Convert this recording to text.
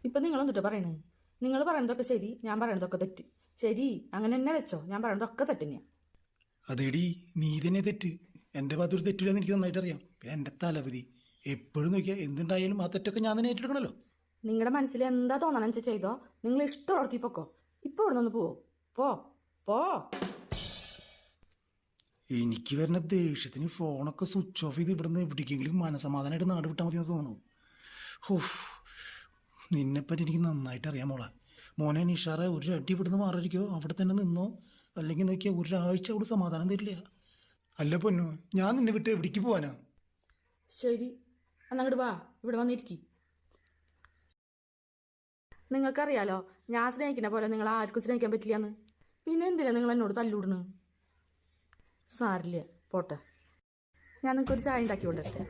ഇപ്പം നിങ്ങളെന്നിട്ട് പറയണേ? നിങ്ങൾ പറയണതൊക്കെ ശരി, ഞാൻ പറയണതൊക്കെ തെറ്റ്. ശരി, അങ്ങനെ തന്നെ വെച്ചോ. ഞാൻ പറയണതൊക്കെ തെറ്റ് തന്നെയാണ്. അതേടി, നീ തന്നെ തെറ്റ്. എൻ്റെ ഭാഗത്തൊരു തെറ്റില്ലെന്ന് എനിക്ക് നന്നായിട്ട് അറിയാം. എൻ്റെ തലവധി എപ്പോഴും നോക്കിയാൽ എന്തുണ്ടായാലും ആ തെറ്റൊക്കെ ഞാൻ തന്നെ ഏറ്റെടുക്കണല്ലോ. നിങ്ങളുടെ മനസ്സിൽ എന്താ തോന്നണം വെച്ചാൽ ചെയ്തോ. നിങ്ങൾ ഇഷ്ടമുള്ളടത്തി പൊക്കോ. ഇപ്പോൾ ഇവിടെ നിന്ന് പോവോ? പോ പോ. എനിക്ക് വരുന്ന ദേഷ്യത്തിന് ഫോണൊക്കെ സ്വിച്ച് ഓഫ് ചെയ്ത് ഇവിടുന്ന് എവിടേക്കെങ്കിലും മനസമാധാനമായിട്ട് നാട് വിട്ടാൽ മതി എന്ന് തോന്നുന്നു. ഓഹ്, നിന്നെപ്പറ്റി എനിക്ക് നന്നായിട്ട് അറിയാം മോളെ. മോനെ നിഷാറെ, ഒരു അടി ഇവിടുന്ന് മാറിയിരിക്കോ, അവിടെ തന്നെ നിന്നോ, അല്ലെങ്കിൽ നോക്കിയാൽ ഒരാഴ്ച അവിടെ സമാധാനം തരില്ല. അല്ല പൊന്നു, ഞാൻ നിന്നെ വിട്ട് എവിടേക്ക് പോവാനാ? ശരി, എന്നങ്ങോട്ട് വാ, ഇവിടെ വന്നിരിക്കും. നിങ്ങൾക്കറിയാലോ ഞാൻ സ്നേഹിക്കുന്ന പോലെ നിങ്ങൾ ആർക്കും സ്നേഹിക്കാൻ പറ്റില്ലെന്ന്. പിന്നെ എന്തിനാ നിങ്ങൾ എന്നോട് തല്ലൂടണ്? സാരില്ല, പോട്ടെ. ഞാൻ നിങ്ങൾക്കൊരു ചായ ഉണ്ടാക്കി കൊണ്ടിട്ടെ.